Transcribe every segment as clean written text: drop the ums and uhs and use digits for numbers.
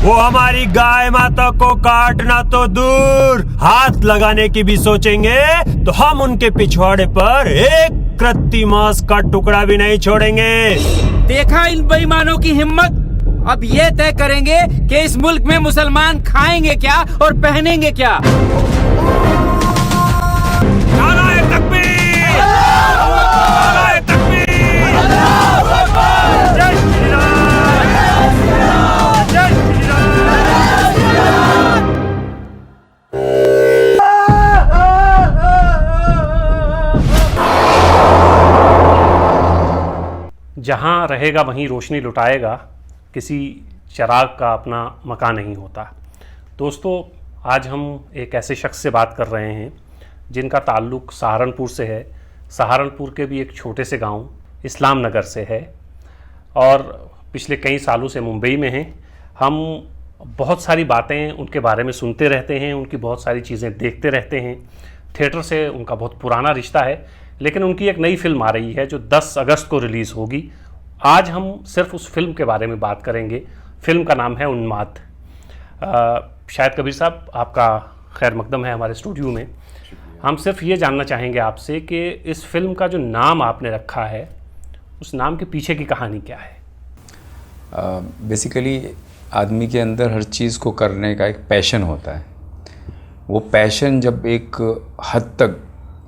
वो हमारी गाय माता को काटना तो दूर, हाथ लगाने की भी सोचेंगे तो हम उनके पिछवाड़े पर एक कृत्रिम मांस का टुकड़ा भी नहीं छोड़ेंगे। देखा इन बेईमानों की हिम्मत। अब ये तय करेंगे कि इस मुल्क में मुसलमान खाएंगे क्या और पहनेंगे क्या। नाराए तकबीर! नाराए तकबीर! जय श्री राम! जय श्री राम! जहाँ रहेगा वहीं रोशनी लुटाएगा, किसी चिराग का अपना मकान नहीं होता। दोस्तों, आज हम एक ऐसे शख्स से बात कर रहे हैं जिनका ताल्लुक़ सहारनपुर से है। सहारनपुर के भी एक छोटे से गांव इस्लाम नगर से है और पिछले कई सालों से मुंबई में हैं। हम बहुत सारी बातें उनके बारे में सुनते रहते हैं, उनकी बहुत सारी चीज़ें देखते रहते हैं। थिएटर से उनका बहुत पुराना रिश्ता है, लेकिन उनकी एक नई फिल्म आ रही है जो 10 अगस्त को रिलीज़ होगी। आज हम सिर्फ उस फिल्म के बारे में बात करेंगे। फिल्म का नाम है उन्माद। शायद कबीर साहब, आपका खैर मकदम है हमारे स्टूडियो में। हम सिर्फ ये जानना चाहेंगे आपसे कि इस फिल्म का जो नाम आपने रखा है, उस नाम के पीछे की कहानी क्या है? बेसिकली आदमी के अंदर हर चीज़ को करने का एक पैशन होता है। वो पैशन जब एक हद तक,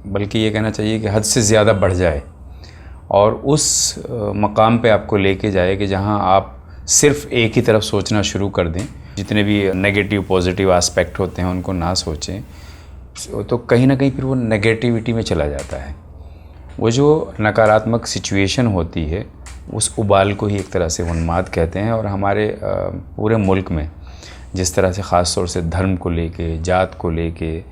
बल्कि ये कहना चाहिए कि हद से ज़्यादा बढ़ जाए और उस मकाम पे आपको लेके जाए कि जहाँ आप सिर्फ एक ही तरफ सोचना शुरू कर दें, जितने भी नेगेटिव पॉजिटिव एस्पेक्ट होते हैं उनको ना सोचें, तो कहीं ना कहीं फिर वो नेगेटिविटी में चला जाता है। वो जो नकारात्मक सिचुएशन होती है उस उबाल को ही एक तरह से उन्माद कहते हैं। और हमारे पूरे मुल्क में जिस तरह से ख़ास तौर से धर्म को लेके, जात को लेके,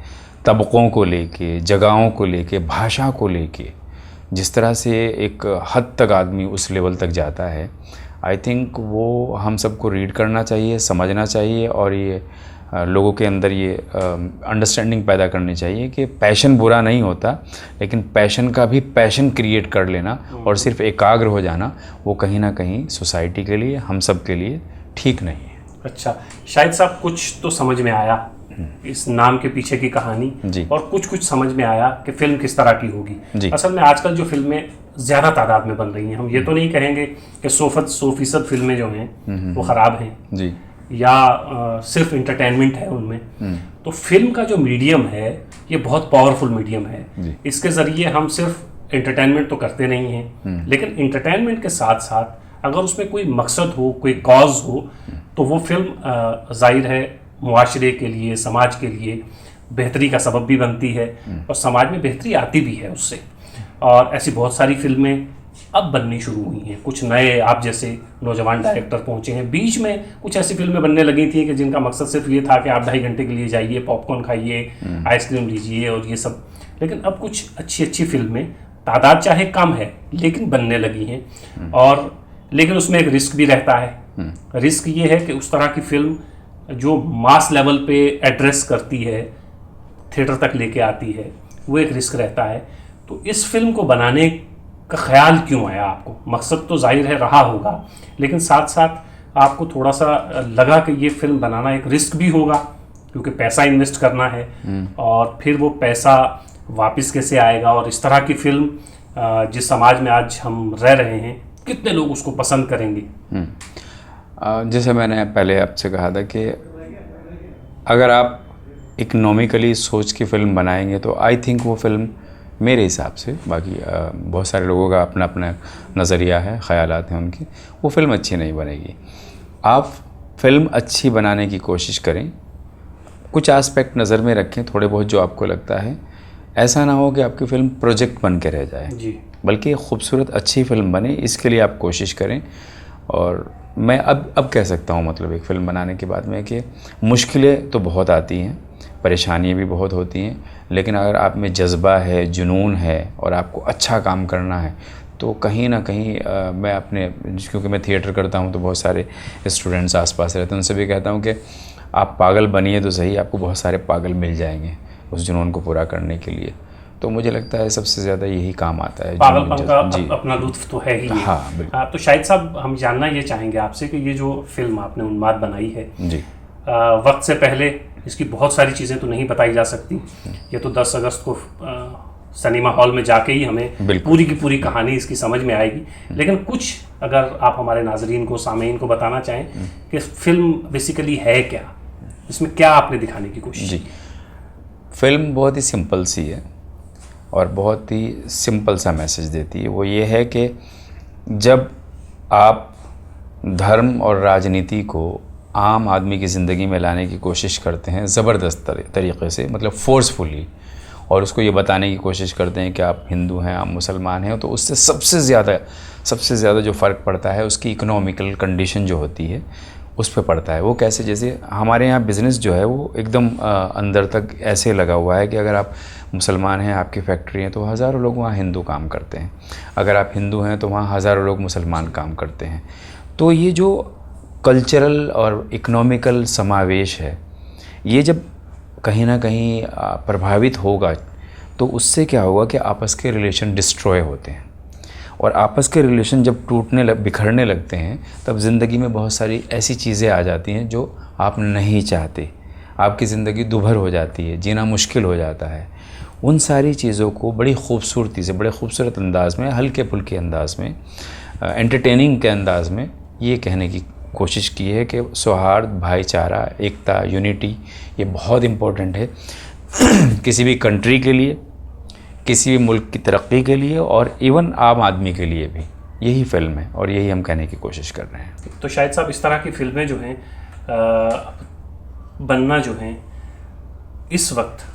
तबक़ों को लेके, जगहों को लेके, भाषा को लेके जिस तरह से एक हद तक आदमी उस लेवल तक जाता है, आई थिंक वो हम सबको रीड करना चाहिए, समझना चाहिए और ये लोगों के अंदर ये अंडरस्टैंडिंग पैदा करनी चाहिए कि पैशन बुरा नहीं होता, लेकिन पैशन का भी पैशन क्रिएट कर लेना और सिर्फ एकाग्र हो जाना वो कहीं ना कहीं सोसाइटी के लिए, हम सब के लिए ठीक नहीं है। अच्छा, शाहिद साहब, कुछ तो समझ में आया इस नाम के पीछे की कहानी जी। और कुछ समझ में आया कि फिल्म किस तरह की होगी। असल में आजकल जो फिल्में ज़्यादा तादाद में बन रही हैं, हम ये तो नहीं कहेंगे कि 100% फिल्में जो हैं वो ख़राब हैं जी, या सिर्फ इंटरटेनमेंट है उनमें। तो फिल्म का जो मीडियम है ये बहुत पावरफुल मीडियम है। इसके ज़रिए हम सिर्फ एंटरटेनमेंट तो करते नहीं हैं, लेकिन एंटरटेनमेंट के साथ साथ अगर उसमें कोई मकसद हो, कोई कॉज हो, तो वो फिल्म जाहिर है मुआशरे के लिए, समाज के लिए बेहतरी का सबब भी बनती है और समाज में बेहतरी आती भी है उससे। और ऐसी बहुत सारी फिल्में अब बननी शुरू हुई हैं। कुछ नए आप जैसे नौजवान डायरेक्टर पहुंचे हैं। बीच में कुछ ऐसी फिल्में बनने लगी थी कि जिनका मकसद सिर्फ ये था कि आप 2.5 घंटे के लिए जाइए, पॉपकॉर्न खाइए, आइसक्रीम लीजिए और ये सब। लेकिन अब कुछ अच्छी फिल्में, तादाद चाहे कम है लेकिन बनने लगी हैं। और लेकिन उसमें एक रिस्क भी रहता है। रिस्क ये है कि उस तरह की फिल्म जो मास लेवल पे एड्रेस करती है, थिएटर तक लेके आती है, वो एक रिस्क रहता है। तो इस फिल्म को बनाने का ख्याल क्यों आया आपको? मकसद तो जाहिर है रहा होगा, लेकिन साथ साथ आपको थोड़ा सा लगा कि ये फिल्म बनाना एक रिस्क भी होगा, क्योंकि पैसा इन्वेस्ट करना है और फिर वो पैसा वापस कैसे आएगा। और इस तरह की फिल्म जिस समाज में आज हम रह रहे हैं, कितने लोग उसको पसंद करेंगे? जैसे मैंने पहले आपसे कहा था कि अगर आप इकोनॉमिकली सोच की फ़िल्म बनाएंगे तो आई थिंक वो फ़िल्म मेरे हिसाब से, बाकी बहुत सारे लोगों का अपना अपना नज़रिया है, ख़यालात हैं उनकी, वो फ़िल्म अच्छी नहीं बनेगी। आप फ़िल्म अच्छी बनाने की कोशिश करें, कुछ एस्पेक्ट नज़र में रखें थोड़े बहुत जो आपको लगता है। ऐसा ना हो कि आपकी फ़िल्म प्रोजेक्ट बन के रह जाए जी, बल्कि खूबसूरत अच्छी फ़िल्म बने, इसके लिए आप कोशिश करें। और मैं अब कह सकता हूँ, मतलब एक फ़िल्म बनाने के बाद में, कि मुश्किलें तो बहुत आती हैं, परेशानियाँ भी बहुत होती हैं, लेकिन अगर आप में जज्बा है, जुनून है और आपको अच्छा काम करना है तो कहीं ना कहीं मैं अपने, क्योंकि मैं थिएटर करता हूँ तो बहुत सारे स्टूडेंट्स आसपास रहते हैं, उनसे भी कहता हूँ कि आप पागल बनिए तो सही, आपको बहुत सारे पागल मिल जाएंगे उस जुनून को पूरा करने के लिए। तो मुझे लगता है सबसे ज़्यादा यही काम आता है। पागलपन का जी अपना लुत्फ तो है ही है। हाँ बिल्कुल। तो शाहिद साहब, हम जानना ये चाहेंगे आपसे कि ये जो फिल्म आपने उन्माद बनाई है, जी वक्त से पहले इसकी बहुत सारी चीज़ें तो नहीं बताई जा सकती। ये तो 10 अगस्त को सिनेमा हॉल में जाके ही हमें पूरी की पूरी कहानी इसकी समझ में आएगी। लेकिन कुछ अगर आप हमारे नाजरीन को, सामीन को बताना चाहें कि फिल्म बेसिकली है क्या, इसमें क्या आपने दिखाने की कोशिश जी। फिल्म बहुत ही सिंपल सी है और बहुत ही सिंपल सा मैसेज देती है। वो ये है कि जब आप धर्म और राजनीति को आम आदमी की ज़िंदगी में लाने की कोशिश करते हैं ज़बरदस्त तरीक़े से, मतलब फोर्सफुली, और उसको ये बताने की कोशिश करते हैं कि आप हिंदू हैं, आप मुसलमान हैं, तो उससे सबसे ज़्यादा जो फ़र्क पड़ता है उसकी इकोनॉमिकल कंडीशन जो होती है उस पे पड़ता है। वो कैसे, जैसे हमारे यहाँ बिज़नेस जो है वो एकदम अंदर तक ऐसे लगा हुआ है कि अगर आप मुसलमान हैं, आपकी फैक्ट्री है, तो हज़ारों लोग वहाँ हिंदू काम करते हैं। अगर आप हिंदू हैं तो वहाँ हज़ारों लोग मुसलमान काम करते हैं। तो ये जो कल्चरल और इकोनॉमिकल समावेश है, ये जब कहीं ना कहीं प्रभावित होगा तो उससे क्या होगा कि आपस के रिलेशन डिस्ट्रॉय होते हैं, और आपस के रिलेशन जब बिखरने लगते हैं तब ज़िंदगी में बहुत सारी ऐसी चीज़ें आ जाती हैं जो आप नहीं चाहते। आपकी ज़िंदगी दुभर हो जाती है, जीना मुश्किल हो जाता है। उन सारी चीज़ों को बड़ी खूबसूरती से, बड़े खूबसूरत अंदाज़ में, हल्के फुल्के अंदाज़ में, एंटरटेनिंग के अंदाज़ में ये कहने की कोशिश की है कि सौहार्द, भाईचारा, एकता, यूनिटी ये बहुत इम्पोर्टेंट है किसी भी कंट्री के लिए, किसी भी मुल्क की तरक्की के लिए, और इवन आम आदमी के लिए भी। यही फिल्म है और यही हम कहने की कोशिश कर रहे हैं। तो शाहिद साहब, इस तरह की फिल्में जो हैं बनना जो हैं इस वक्त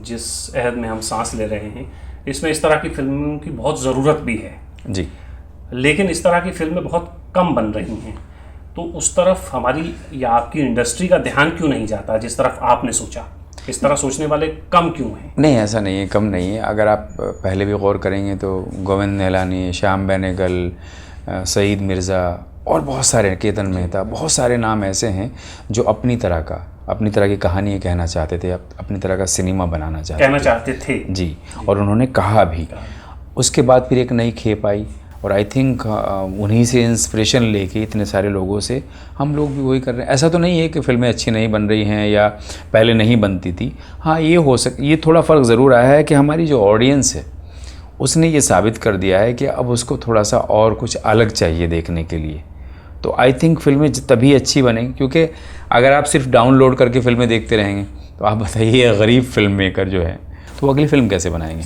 जिस अहद में हम सांस ले रहे हैं, इसमें इस तरह की फिल्मों की बहुत ज़रूरत भी है जी। लेकिन इस तरह की फिल्में बहुत कम बन रही हैं। तो उस तरफ हमारी या आपकी इंडस्ट्री का ध्यान क्यों नहीं जाता जिस तरफ आपने सोचा? इस तरह सोचने वाले कम क्यों हैं? नहीं, ऐसा नहीं है, कम नहीं है। अगर आप पहले भी गौर करेंगे तो गोविंद निहलानी, श्याम बेनेगल, सईद मिर्ज़ा और बहुत सारे, केतन मेहता, बहुत सारे नाम ऐसे हैं जो अपनी तरह की कहानी कहना चाहते थे, अपनी तरह का सिनेमा बनाना चाहते थे जी। और उन्होंने कहा भी। उसके बाद फिर एक नई खेप आई, और आई थिंक उन्हीं से इंस्पिरेशन लेके इतने सारे लोगों से हम लोग भी वही कर रहे हैं। ऐसा तो नहीं है कि फ़िल्में अच्छी नहीं बन रही हैं या पहले नहीं बनती थी। हाँ, ये थोड़ा फ़र्क ज़रूर आया है कि हमारी जो ऑडियंस है उसने ये साबित कर दिया है कि अब उसको थोड़ा सा और कुछ अलग चाहिए देखने के लिए। तो आई थिंक फिल्में तभी अच्छी बनेंगी, क्योंकि अगर आप सिर्फ डाउनलोड करके फ़िल्में देखते रहेंगे तो आप बताइए गरीब फिल्म मेकर जो है तो अगली फ़िल्म कैसे बनाएंगे।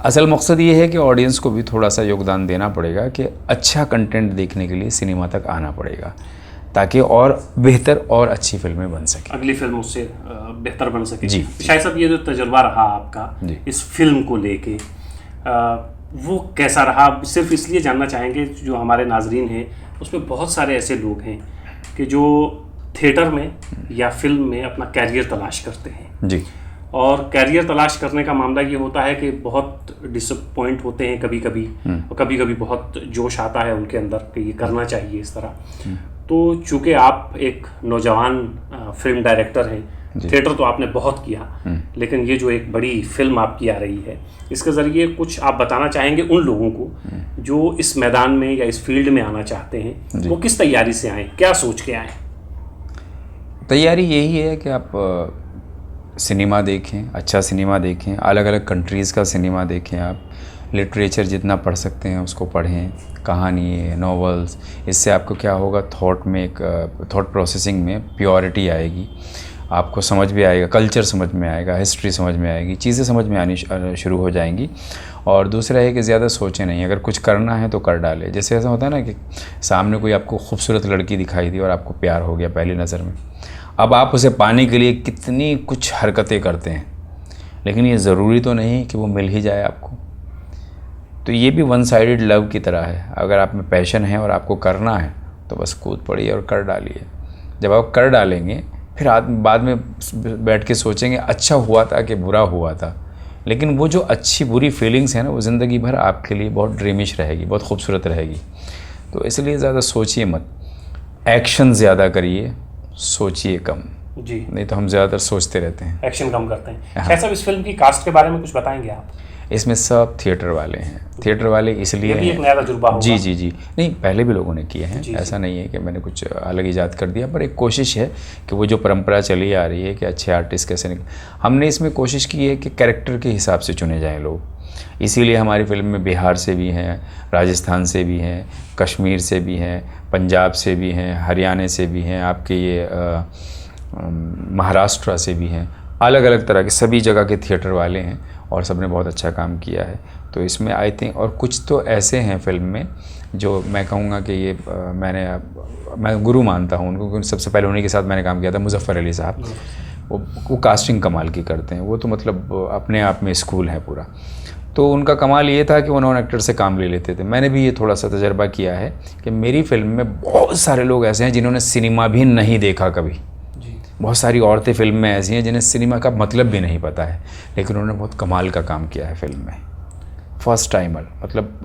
असल मकसद ये है कि ऑडियंस को भी थोड़ा सा योगदान देना पड़ेगा कि अच्छा कंटेंट देखने के लिए सिनेमा तक आना पड़ेगा, ताकि और बेहतर और अच्छी फिल्में बन सकें, अगली फिल्म उससे बेहतर बन सके जी। शायद साहब, ये जो तजुर्बा रहा आपका इस फिल्म को लेके, वो कैसा रहा? सिर्फ इसलिए जानना चाहेंगे, जो हमारे नाजरीन हैं उसमें बहुत सारे ऐसे लोग हैं कि जो थिएटर में या फिल्म में अपना कैरियर तलाश करते हैं जी। और कैरियर तलाश करने का मामला ये होता है कि बहुत डिसअपॉइंट होते हैं कभी कभी, और कभी कभी बहुत जोश आता है उनके अंदर कि ये करना चाहिए इस तरह। तो चूँकि आप एक नौजवान फिल्म डायरेक्टर हैं, थिएटर तो आपने बहुत किया, लेकिन ये जो एक बड़ी फिल्म आपकी आ रही है, इसके ज़रिए कुछ आप बताना चाहेंगे उन लोगों को जो इस मैदान में या इस फील्ड में आना चाहते हैं, वो किस तैयारी से आएँ, क्या सोच के आएँ? तैयारी यही है कि आप सिनेमा देखें, अच्छा सिनेमा देखें, अलग अलग कंट्रीज़ का सिनेमा देखें, आप लिटरेचर जितना पढ़ सकते हैं उसको पढ़ें, कहानी, नॉवेल्स। इससे आपको क्या होगा, थॉट प्रोसेसिंग में प्योरिटी आएगी, आपको समझ भी आएगा, कल्चर समझ में आएगा, हिस्ट्री समझ में आएगी, चीज़ें समझ में आनी शुरू हो जाएंगी। और दूसरा है कि ज़्यादा सोचें नहीं, अगर कुछ करना है तो कर डालें। जैसे ऐसा होता है ना कि सामने कोई आपको खूबसूरत लड़की दिखाई दी और आपको प्यार हो गया पहली नज़र में, अब आप उसे पाने के लिए कितनी कुछ हरकतें करते हैं, लेकिन ये ज़रूरी तो नहीं कि वो मिल ही जाए आपको। तो ये भी वन साइडेड लव की तरह है। अगर आप में पैशन है और आपको करना है तो बस कूद पड़िए और कर डालिए। जब आप कर डालेंगे फिर बाद में बैठ के सोचेंगे अच्छा हुआ था कि बुरा हुआ था, लेकिन वो जो अच्छी बुरी फीलिंग्स हैं ना, वो ज़िंदगी भर आपके लिए बहुत ड्रीमिश रहेगी, बहुत खूबसूरत रहेगी। तो इसलिए ज़्यादा सोचिए मत, एक्शन ज़्यादा करिए, सोचिए कम जी। नहीं तो हम ज़्यादातर सोचते रहते हैं, एक्शन कम करते हैं। शायद साहब, इस फिल्म की कास्ट के बारे में कुछ बताएंगे आप? इसमें सब थिएटर वाले हैं। थिएटर वाले इसलिए ये भी एक नया तजुर्बा होगा। जी नहीं, पहले भी लोगों ने किए हैं, जी, ऐसा नहीं है कि मैंने कुछ अलग ईजाद कर दिया, पर एक कोशिश है कि वो जो परंपरा चली आ रही है कि अच्छे आर्टिस्ट कैसे हमने इसमें कोशिश की है कि कैरेक्टर के हिसाब से चुने जाएं लोग। इसीलिए हमारी फिल्म में बिहार से भी हैं, राजस्थान से भी हैं, कश्मीर से भी हैं, पंजाब से भी हैं, हरियाणा से भी हैं, आपके ये महाराष्ट्र से भी हैं, अलग अलग तरह के सभी जगह के थिएटर वाले हैं और सब ने बहुत अच्छा काम किया है। तो इसमें आई थिंक, और कुछ तो ऐसे हैं फिल्म में जो मैं कहूँगा कि ये मैं गुरु मानता हूँ उनको, क्योंकि सबसे पहले उन्हीं के साथ मैंने काम किया था, मुजफ्फर अली साहब। वो कास्टिंग कमाल की करते हैं, वो तो मतलब अपने आप में स्कूल है पूरा। तो उनका कमाल ये था कि वो नॉन एक्टर से काम ले लेते थे। मैंने भी ये थोड़ा सा तजर्बा किया है कि मेरी फिल्म में बहुत सारे लोग ऐसे हैं जिन्होंने सिनेमा भी नहीं देखा कभी। बहुत सारी औरतें फिल्म में ऐसी हैं जिन्हें सिनेमा का मतलब भी नहीं पता है, लेकिन उन्होंने बहुत कमाल का काम किया है फिल्म में। फर्स्ट टाइमर, मतलब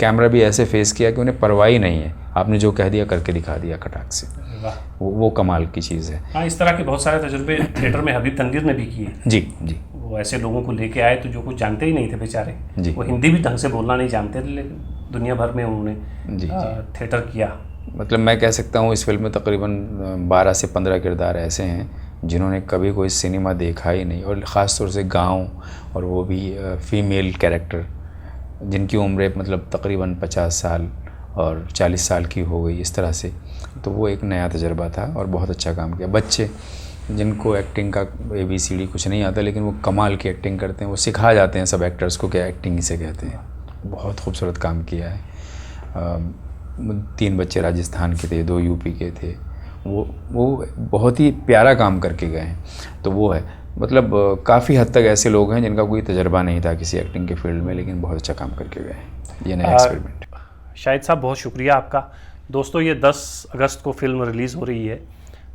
कैमरा भी ऐसे फेस किया कि उन्हें परवाह ही नहीं है, आपने जो कह दिया करके दिखा दिया खटाक से। वो कमाल की चीज़ है। हाँ, इस तरह के बहुत सारे तजुर्बे थिएटर में हबीब तनवीर ने भी किए। जी। वो ऐसे लोगों को लेके आए तो जो कुछ जानते ही नहीं थे बेचारे, जी। वो हिंदी भी ढंग से बोलना नहीं जानते थे, लेकिन दुनिया भर में उन्होंने थिएटर किया। मतलब मैं कह सकता हूँ इस फिल्म में तकरीबन 12 से 15 किरदार ऐसे हैं जिन्होंने कभी कोई सिनेमा देखा ही नहीं, और ख़ास तौर से गाँव, और वो भी फीमेल कैरेक्टर जिनकी उम्रें मतलब तकरीबन 50 साल और 40 साल की हो गई, इस तरह से। तो वो एक नया तजर्बा था और बहुत अच्छा काम किया। बच्चे जिनको एक्टिंग का ABCD कुछ नहीं आता, लेकिन वो कमाल की एक्टिंग करते हैं, वो सिखा जाते हैं सब एक्टर्स को क्या एक्टिंग इसे कहते हैं। बहुत खूबसूरत काम किया है। 3 बच्चे राजस्थान के थे, 2 यूपी के थे। वो बहुत ही प्यारा काम करके गए हैं। तो वो है, मतलब काफ़ी हद तक ऐसे लोग हैं जिनका कोई तजर्बा नहीं था किसी एक्टिंग के फील्ड में, लेकिन बहुत अच्छा काम करके गए हैं। ये नया एक्सपेरिमेंट। शाहिद साहब, बहुत शुक्रिया आपका। दोस्तों, ये 10 अगस्त को फिल्म रिलीज़ हो रही है,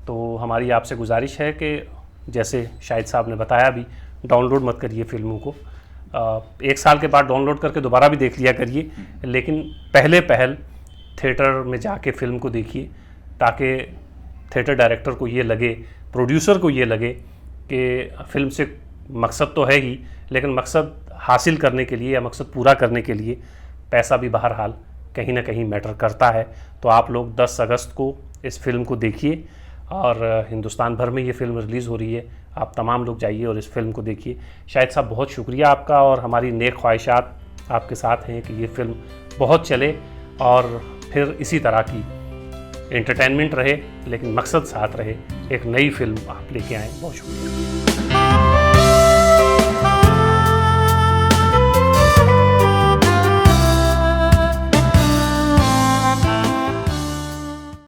तो हमारी आपसे गुजारिश है कि जैसे शाहिद साहब ने बताया भी, डाउनलोड मत करिए फिल्मों को। 1 साल के बाद डाउनलोड करके दोबारा भी देख लिया करिए, लेकिन पहल थिएटर में जाके फिल्म को देखिए, ताकि थिएटर डायरेक्टर को ये लगे, प्रोड्यूसर को ये लगे कि फिल्म से मकसद तो है ही, लेकिन मकसद हासिल करने के लिए या मकसद पूरा करने के लिए पैसा भी बहरहाल कहीं ना कहीं मैटर करता है। तो आप लोग 10 अगस्त को इस फिल्म को देखिए, और हिंदुस्तान भर में ये फिल्म रिलीज़ हो रही है। आप तमाम लोग जाइए और इस फिल्म को देखिए। शाहिद साहब, बहुत शुक्रिया आपका, और हमारी नेक ख्वाहिशात आपके साथ हैं कि ये फिल्म बहुत चले और फिर इसी तरह की एंटरटेनमेंट रहे, लेकिन मकसद साथ रहे। एक नई फिल्म आप लेके आएँ। बहुत शुक्रिया।